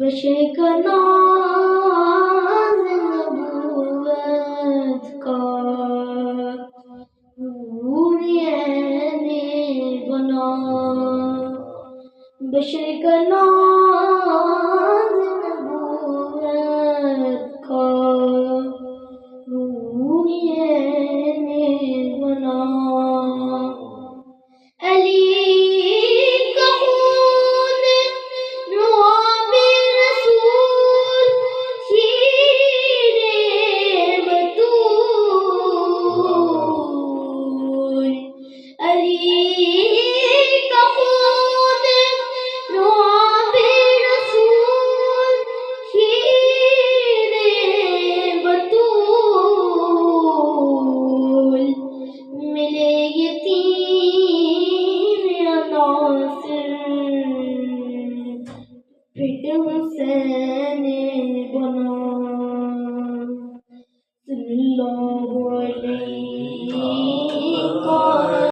बशर का नाज़ नबूवत का नूरियने बना। बशर का नाज़ नबूवत का नूरियने बना। अली का खून नवाबे रसूल शीरे बतूल। अली का खून नवाबे रसूल शीरे बतूल। मिले यतीम अनासिर फिर हुसैन बना। सल्लल्लाहु अलैहि